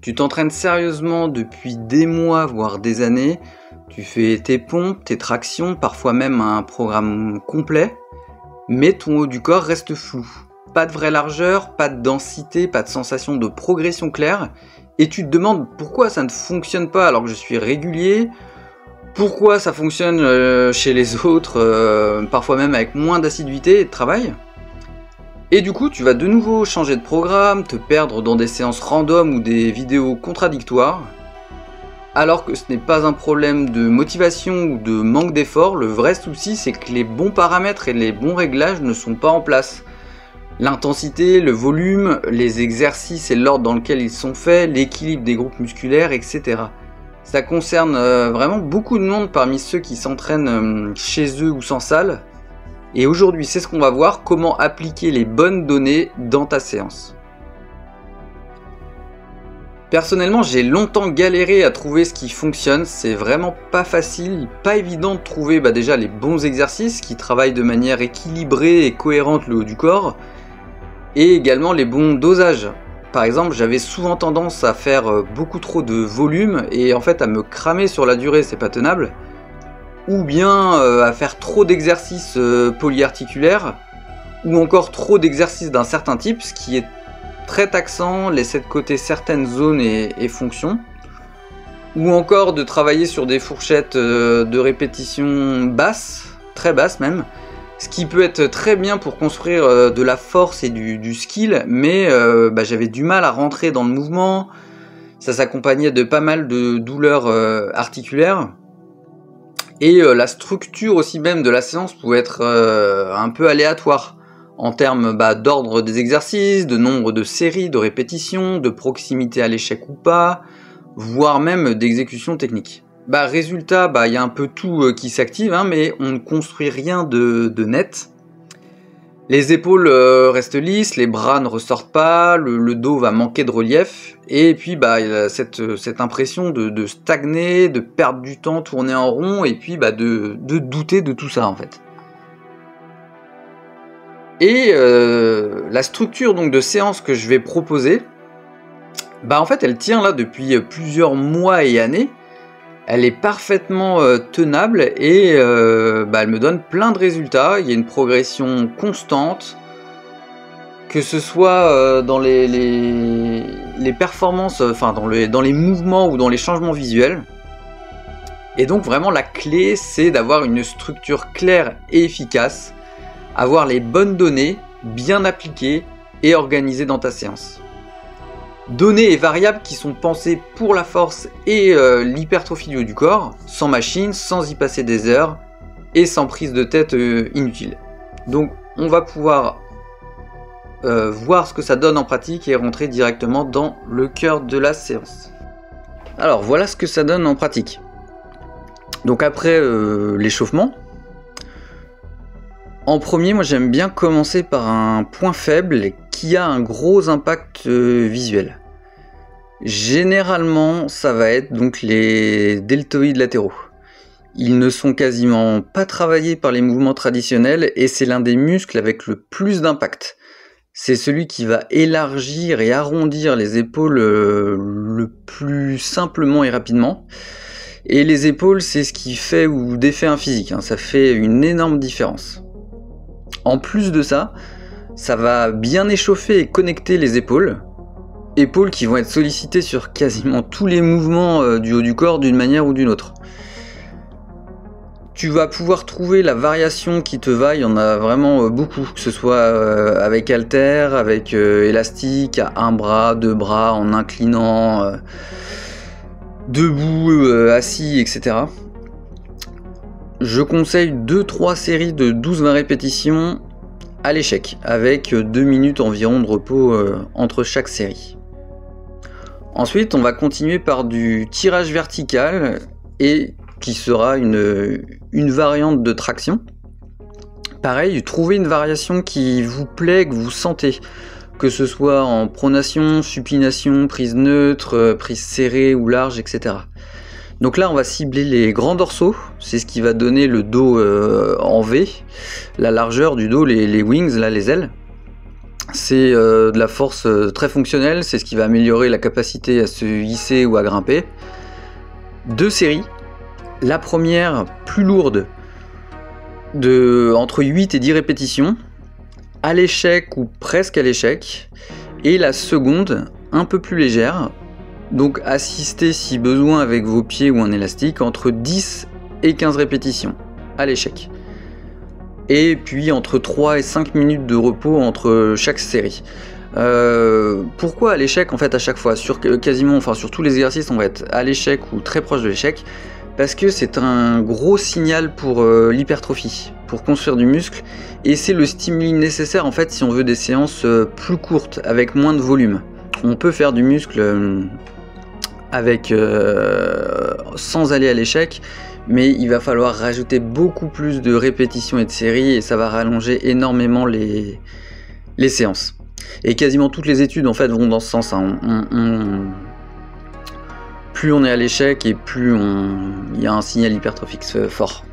Tu t'entraînes sérieusement depuis des mois, voire des années, tu fais tes pompes, tes tractions, parfois même un programme complet, mais ton haut du corps reste flou. Pas de vraie largeur, pas de densité, pas de sensation de progression claire, et tu te demandes pourquoi ça ne fonctionne pas alors que je suis régulier, pourquoi ça fonctionne chez les autres, parfois même avec moins d'assiduité et de travail. Et du coup, tu vas de nouveau changer de programme, te perdre dans des séances random ou des vidéos contradictoires. Alors que ce n'est pas un problème de motivation ou de manque d'effort, le vrai souci c'est que les bons paramètres et les bons réglages ne sont pas en place. L'intensité, le volume, les exercices et l'ordre dans lequel ils sont faits, l'équilibre des groupes musculaires, etc. Ça concerne vraiment beaucoup de monde parmi ceux qui s'entraînent chez eux ou sans salle. Et aujourd'hui, c'est ce qu'on va voir, comment appliquer les bonnes données dans ta séance. Personnellement, j'ai longtemps galéré à trouver ce qui fonctionne, c'est vraiment pas facile, pas évident de trouver déjà les bons exercices qui travaillent de manière équilibrée et cohérente le haut du corps, et également les bons dosages. Par exemple, j'avais souvent tendance à faire beaucoup trop de volume et en fait à me cramer sur la durée, c'est pas tenable. Ou bien à faire trop d'exercices polyarticulaires, ou encore trop d'exercices d'un certain type, ce qui est très taxant, laisser de côté certaines zones et fonctions, ou encore de travailler sur des fourchettes de répétition basses, très basses même, ce qui peut être très bien pour construire de la force et du skill, mais j'avais du mal à rentrer dans le mouvement, ça s'accompagnait de pas mal de douleurs articulaires. Et la structure aussi même de la séance pouvait être un peu aléatoire en termes d'ordre des exercices, de nombre de séries, de répétitions, de proximité à l'échec ou pas, voire même d'exécution technique. Résultat, y a un peu tout qui s'active, mais on ne construit rien de net. Les épaules restent lisses, les bras ne ressortent pas, le dos va manquer de relief, et puis il y a cette impression de stagner, de perdre du temps, tourner en rond, et puis de douter de tout ça en fait. Et la structure donc de séance que je vais proposer, en fait elle tient là depuis plusieurs mois et années. Elle est parfaitement tenable et elle me donne plein de résultats. Il y a une progression constante, que ce soit dans les performances, dans les mouvements ou dans les changements visuels. Et donc vraiment la clé c'est d'avoir une structure claire et efficace, avoir les bonnes données, bien appliquées et organisées dans ta séance. Données et variables qui sont pensées pour la force et l'hypertrophie du haut du corps, sans machine, sans y passer des heures et sans prise de tête inutile. Donc on va pouvoir voir ce que ça donne en pratique et rentrer directement dans le cœur de la séance. Alors voilà ce que ça donne en pratique. Donc après l'échauffement, en premier, moi j'aime bien commencer par un point faible qui a un gros impact visuel. Généralement, ça va être donc les deltoïdes latéraux. Ils ne sont quasiment pas travaillés par les mouvements traditionnels et c'est l'un des muscles avec le plus d'impact. C'est celui qui va élargir et arrondir les épaules le plus simplement et rapidement. Et les épaules, c'est ce qui fait ou défait un physique, ça fait une énorme différence. En plus de ça, ça va bien échauffer et connecter les épaules qui vont être sollicitées sur quasiment tous les mouvements du haut du corps d'une manière ou d'une autre. Tu vas pouvoir trouver la variation qui te va, il y en a vraiment beaucoup, que ce soit avec haltère, avec élastique, à un bras, deux bras, en inclinant, debout, assis, etc. Je conseille 2-3 séries de 12-20 répétitions à l'échec, avec 2 minutes environ de repos entre chaque série. Ensuite, on va continuer par du tirage vertical, et qui sera une variante de traction. Pareil, trouvez une variation qui vous plaît, que vous sentez, que ce soit en pronation, supination, prise neutre, prise serrée ou large, etc. Donc là on va cibler les grands dorsaux, c'est ce qui va donner le dos en V, la largeur du dos, les wings, là les ailes. C'est de la force très fonctionnelle, c'est ce qui va améliorer la capacité à se hisser ou à grimper. 2 séries. La première, plus lourde, entre 8 et 10 répétitions, à l'échec ou presque à l'échec. Et la seconde, un peu plus légère, donc assistée si besoin avec vos pieds ou un élastique, entre 10 et 15 répétitions, à l'échec. Et puis entre 3 et 5 minutes de repos entre chaque série. Pourquoi à l'échec en fait à chaque fois sur tous les exercices on va être à l'échec ou très proche de l'échec? Parce que c'est un gros signal pour l'hypertrophie, pour construire du muscle, et c'est le stimuli nécessaire en fait si on veut des séances plus courtes, avec moins de volume. On peut faire du muscle sans aller à l'échec, mais il va falloir rajouter beaucoup plus de répétitions et de séries, et ça va rallonger énormément les séances. Et quasiment toutes les études en fait vont dans ce sens, hein. Plus on est à l'échec et plus il y a un signal hypertrophique fort.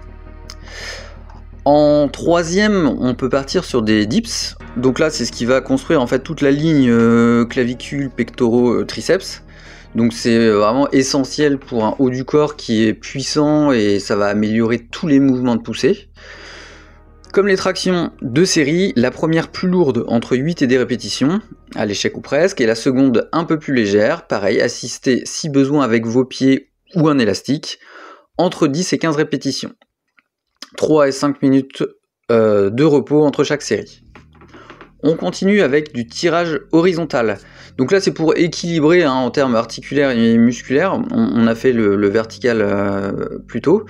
En troisième, on peut partir sur des dips. Donc là, c'est ce qui va construire en fait toute la ligne clavicule, pectoraux, triceps. Donc c'est vraiment essentiel pour un haut du corps qui est puissant et ça va améliorer tous les mouvements de poussée. Comme les tractions, 2 séries, la première plus lourde entre 8 et 10 répétitions, à l'échec ou presque, et la seconde un peu plus légère, pareil, assistée si besoin avec vos pieds ou un élastique, entre 10 et 15 répétitions. 3 et 5 minutes de repos entre chaque série. On continue avec du tirage horizontal. Donc là c'est pour équilibrer hein, en termes articulaires et musculaires. On a fait le vertical plus tôt.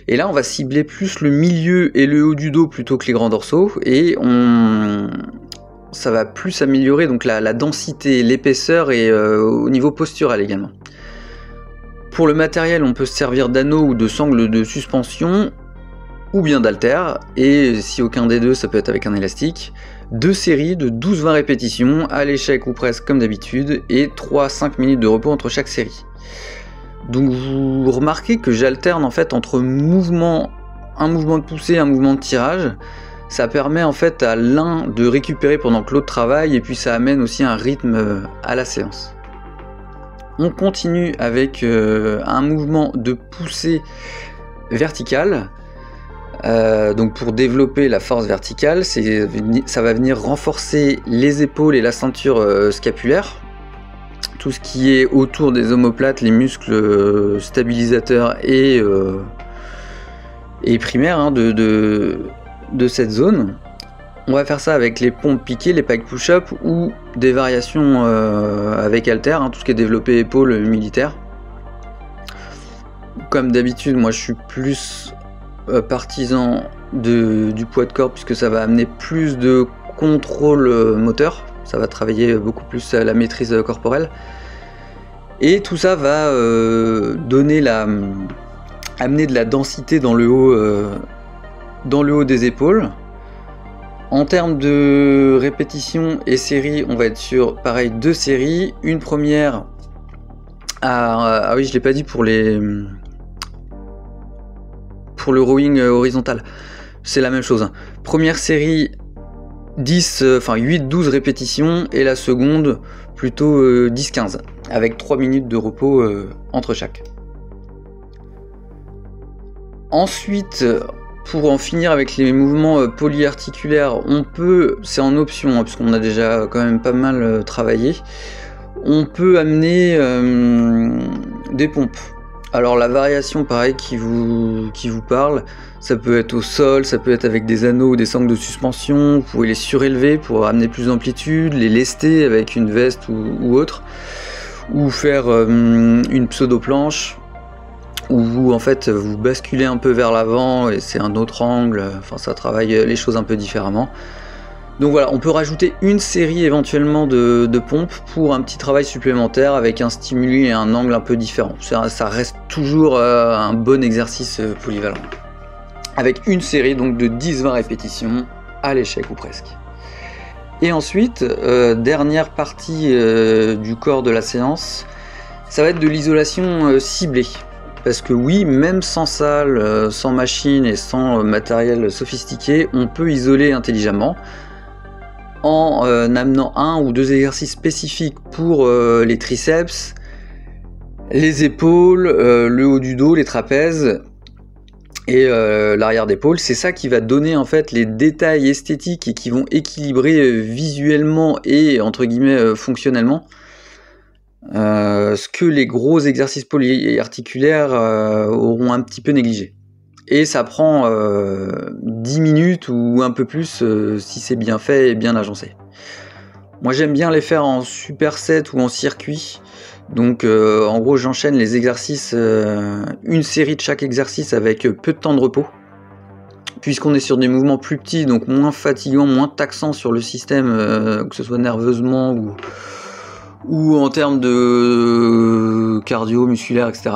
Et là on va cibler plus le milieu et le haut du dos plutôt que les grands dorsaux. Et ça va plus améliorer donc la densité, l'épaisseur et au niveau postural également. Pour le matériel on peut se servir d'anneaux ou de sangles de suspension ou bien d'haltères, et si aucun des deux, ça peut être avec un élastique. 2 séries de 12-20 répétitions, à l'échec ou presque comme d'habitude, et 3-5 minutes de repos entre chaque série. Donc vous remarquez que j'alterne en fait entre un mouvement de poussée, un mouvement de tirage. Ça permet en fait à l'un de récupérer pendant que l'autre travaille, et puis ça amène aussi un rythme à la séance. On continue avec un mouvement de poussée verticale. Donc pour développer la force verticale, ça va venir renforcer les épaules et la ceinture scapulaire, tout ce qui est autour des omoplates, les muscles stabilisateurs et primaires hein, de cette zone. On va faire ça avec les pompes piquées, les pike push-up ou des variations avec halter, hein, tout ce qui est développé épaules militaire. Comme d'habitude, moi je suis plus partisan du poids de corps puisque ça va amener plus de contrôle moteur, ça va travailler beaucoup plus à la maîtrise corporelle, et tout ça va amener de la densité dans le haut des épaules. En termes de répétition et séries, on va être sur pareil 2 séries, une première ah oui je l'ai pas dit pour le rowing horizontal, c'est la même chose. Première série 8-12 répétitions et la seconde plutôt 10-15 avec 3 minutes de repos entre chaque. Ensuite, pour en finir avec les mouvements polyarticulaires, c'est en option hein, puisqu'on a déjà quand même pas mal travaillé, on peut amener des pompes. Alors la variation pareil qui vous parle, ça peut être au sol, ça peut être avec des anneaux ou des sangles de suspension, vous pouvez les surélever pour amener plus d'amplitude, les lester avec une veste ou autre, ou faire une pseudo-planche, où vous basculez un peu vers l'avant et c'est un autre angle, enfin ça travaille les choses un peu différemment. Donc voilà, on peut rajouter une série éventuellement de pompes pour un petit travail supplémentaire avec un stimuli et un angle un peu différent. Ça reste toujours un bon exercice polyvalent. Avec une série donc de 10-20 répétitions à l'échec ou presque. Et ensuite, dernière partie du corps de la séance, ça va être de l'isolation ciblée. Parce que oui, même sans salle, sans machine et sans matériel sophistiqué, on peut isoler intelligemment. en amenant 1 ou 2 exercices spécifiques pour les triceps, les épaules, le haut du dos, les trapèzes et l'arrière d'épaule. C'est ça qui va donner en fait les détails esthétiques et qui vont équilibrer visuellement et entre guillemets fonctionnellement ce que les gros exercices polyarticulaires auront un petit peu négligé. Et ça prend 10 minutes ou un peu plus si c'est bien fait et bien agencé. Moi j'aime bien les faire en superset ou en circuit. Donc en gros j'enchaîne les exercices, une série de chaque exercice avec peu de temps de repos. Puisqu'on est sur des mouvements plus petits, donc moins fatigants, moins taxants sur le système, que ce soit nerveusement ou en termes de cardio, musculaire, etc.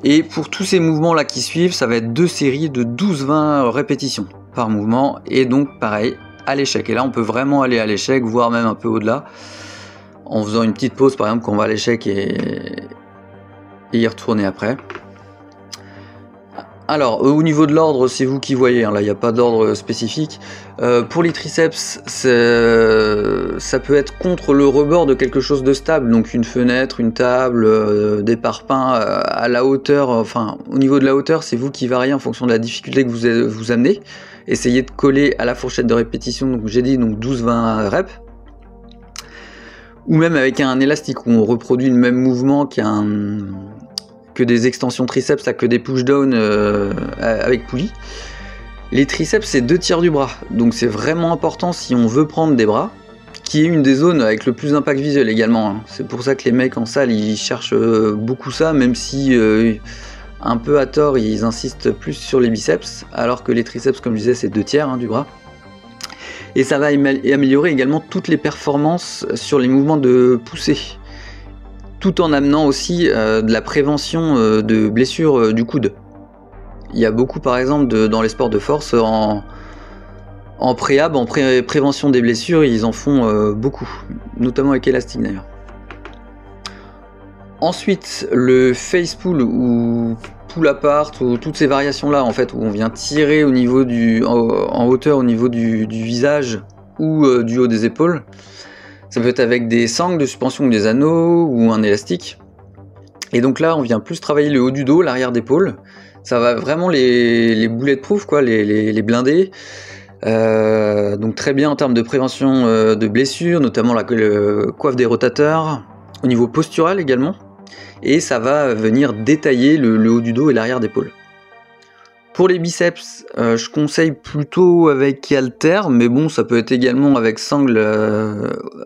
Et pour tous ces mouvements là qui suivent, ça va être 2 séries de 12-20 répétitions par mouvement, et donc pareil, à l'échec. Et là on peut vraiment aller à l'échec, voire même un peu au-delà, en faisant une petite pause par exemple quand on va à l'échec et y retourner après. Alors, au niveau de l'ordre, c'est vous qui voyez, hein, là il n'y a pas d'ordre spécifique. Pour les triceps, ça peut être contre le rebord de quelque chose de stable, donc une fenêtre, une table, des parpaings à la hauteur, enfin au niveau de la hauteur, c'est vous qui variez en fonction de la difficulté que vous amenez. Essayez de coller à la fourchette de répétition, donc j'ai dit donc 12-20 reps. Ou même avec un élastique où on reproduit le même mouvement que des extensions triceps, là, que des push-down avec poulie. Les triceps, c'est 2 tiers du bras, donc c'est vraiment important si on veut prendre des bras, qui est une des zones avec le plus d'impact visuel également, hein. C'est pour ça que les mecs en salle, ils cherchent beaucoup ça, même si un peu à tort, ils insistent plus sur les biceps, alors que les triceps, comme je disais, c'est 2 tiers hein, du bras. Et ça va améliorer également toutes les performances sur les mouvements de poussée, tout en amenant aussi de la prévention de blessures du coude. Il y a beaucoup par exemple dans les sports de force, en préhab, en prévention des blessures, ils en font beaucoup, notamment avec élastique d'ailleurs. Ensuite, le face pull ou pull apart, ou toutes ces variations là en fait, où on vient tirer au niveau en hauteur au niveau du visage ou du haut des épaules. Ça peut être avec des sangles de suspension ou des anneaux ou un élastique. Et donc là, on vient plus travailler le haut du dos, l'arrière d'épaule. Ça va vraiment les bulletproof, quoi, les blindés. Donc très bien en termes de prévention de blessures, notamment la coiffe des rotateurs. Au niveau postural également. Et ça va venir détailler le haut du dos et l'arrière d'épaule. Pour les biceps, je conseille plutôt avec halter, mais bon, ça peut être également avec sangle,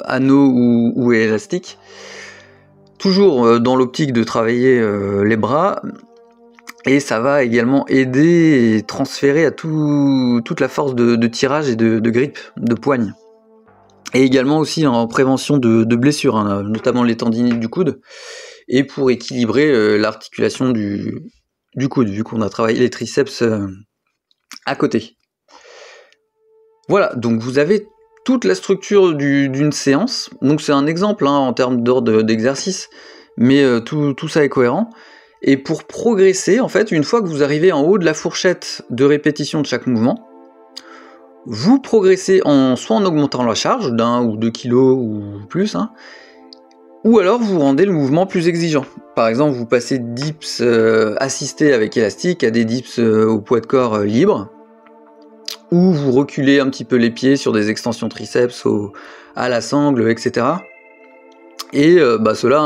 anneau ou élastique. Toujours dans l'optique de travailler les bras, et ça va également aider et transférer à toute la force de tirage et de grippe, de poigne. Et également aussi en prévention de blessures, hein, notamment les tendinites du coude, et pour équilibrer l'articulation du coude, vu qu'on a travaillé les triceps à côté. Voilà, donc vous avez toute la structure d'une séance. Donc c'est un exemple hein, en termes d'ordre d'exercice, mais tout ça est cohérent. Et pour progresser, en fait, une fois que vous arrivez en haut de la fourchette de répétition de chaque mouvement, vous progressez soit en augmentant la charge d'1 ou 2 kg ou plus, hein, ou alors vous rendez le mouvement plus exigeant. Par exemple, vous passez de dips assistés avec élastique à des dips au poids de corps libre, ou vous reculez un petit peu les pieds sur des extensions triceps à la sangle, etc. Et cela,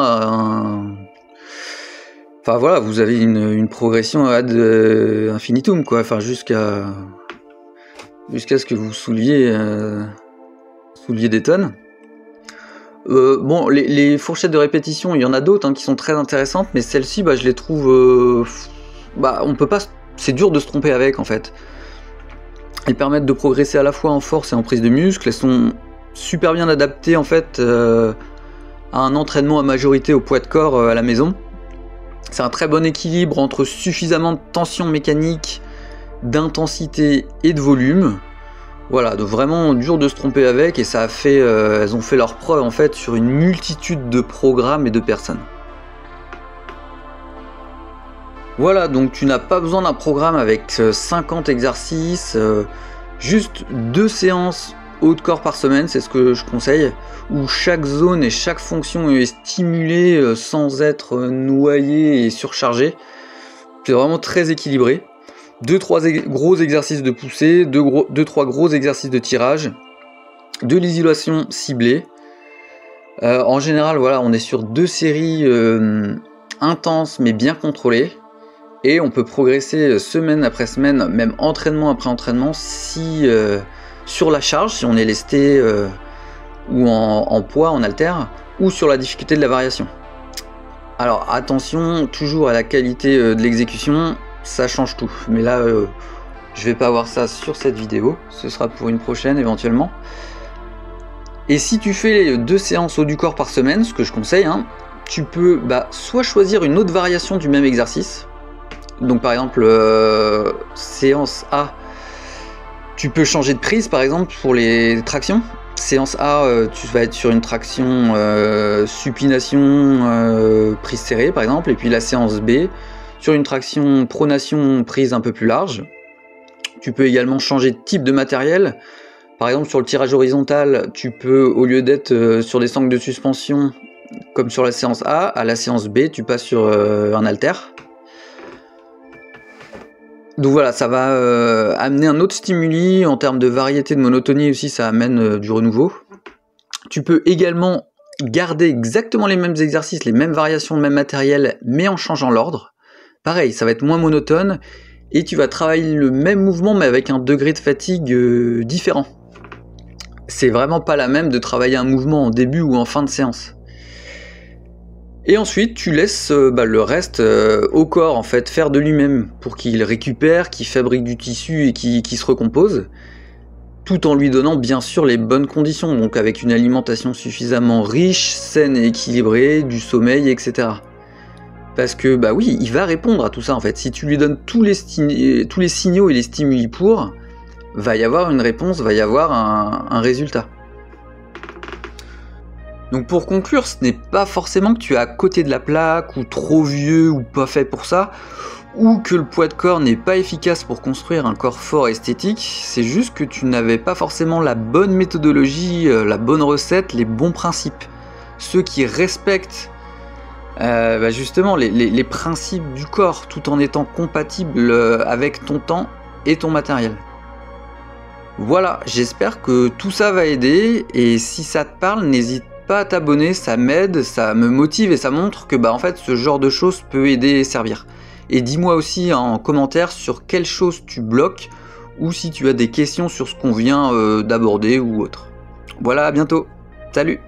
enfin voilà, vous avez une progression ad infinitum, quoi. Enfin jusqu'à ce que vous souleviez des tonnes. Bon, les fourchettes de répétition, il y en a d'autres hein, qui sont très intéressantes, mais celles-ci, je les trouve, on peut pas, c'est dur de se tromper avec en fait. Elles permettent de progresser à la fois en force et en prise de muscle. Elles sont super bien adaptées en fait à un entraînement à majorité au poids de corps à la maison. C'est un très bon équilibre entre suffisamment de tension mécanique, d'intensité et de volume. Voilà, donc vraiment dur de se tromper avec, et ça a fait, elles ont fait leur preuve en fait sur une multitude de programmes et de personnes. Voilà, donc tu n'as pas besoin d'un programme avec 50 exercices, juste 2 séances haut de corps par semaine, c'est ce que je conseille, où chaque zone et chaque fonction est stimulée sans être noyée et surchargée. C'est vraiment très équilibré. 2-3 gros exercices de poussée, 2-3 gros exercices de tirage, de l'isolation ciblée. En général, voilà, on est sur 2 séries intenses mais bien contrôlées. Et on peut progresser semaine après semaine, même entraînement après entraînement, si sur la charge, si on est lesté ou en poids, en haltère, ou sur la difficulté de la variation. Alors attention toujours à la qualité de l'exécution, ça change tout. Mais là, je vais pas voir ça sur cette vidéo, ce sera pour une prochaine éventuellement. Et si tu fais 2 séances haut du corps par semaine, ce que je conseille, hein, tu peux soit choisir une autre variation du même exercice. Donc par exemple, séance A, tu peux changer de prise par exemple pour les tractions. Séance A, tu vas être sur une traction supination prise serrée par exemple, et puis la séance B, sur une traction pronation prise un peu plus large. Tu peux également changer de type de matériel. Par exemple sur le tirage horizontal, tu peux, au lieu d'être sur des sangles de suspension comme sur la séance A, à la séance B, tu passes sur un haltère. Donc voilà, ça va amener un autre stimuli en termes de variété, de monotonie aussi, ça amène du renouveau. Tu peux également garder exactement les mêmes exercices, les mêmes variations, le même matériel, mais en changeant l'ordre. Pareil, ça va être moins monotone et tu vas travailler le même mouvement mais avec un degré de fatigue différent. C'est vraiment pas la même de travailler un mouvement en début ou en fin de séance. Et ensuite, tu laisses le reste au corps en fait faire de lui-même pour qu'il récupère, qu'il fabrique du tissu et qu'il se recompose, tout en lui donnant bien sûr les bonnes conditions, donc avec une alimentation suffisamment riche, saine et équilibrée, du sommeil, etc. Parce que oui, il va répondre à tout ça en fait. Si tu lui donnes tous les signaux et les stimuli pour, va y avoir une réponse, va y avoir un résultat. Donc pour conclure, ce n'est pas forcément que tu es à côté de la plaque, ou trop vieux, ou pas fait pour ça, ou que le poids de corps n'est pas efficace pour construire un corps fort et esthétique, c'est juste que tu n'avais pas forcément la bonne méthodologie, la bonne recette, les bons principes. Ceux qui respectent justement les principes du corps, tout en étant compatible avec ton temps et ton matériel. Voilà, j'espère que tout ça va aider, et si ça te parle, n'hésite pas à t'abonner, ça m'aide, ça me motive et ça montre que en fait ce genre de choses peut aider et servir. Et dis-moi aussi en commentaire sur quelles choses tu bloques ou si tu as des questions sur ce qu'on vient d'aborder ou autre. Voilà, à bientôt. Salut!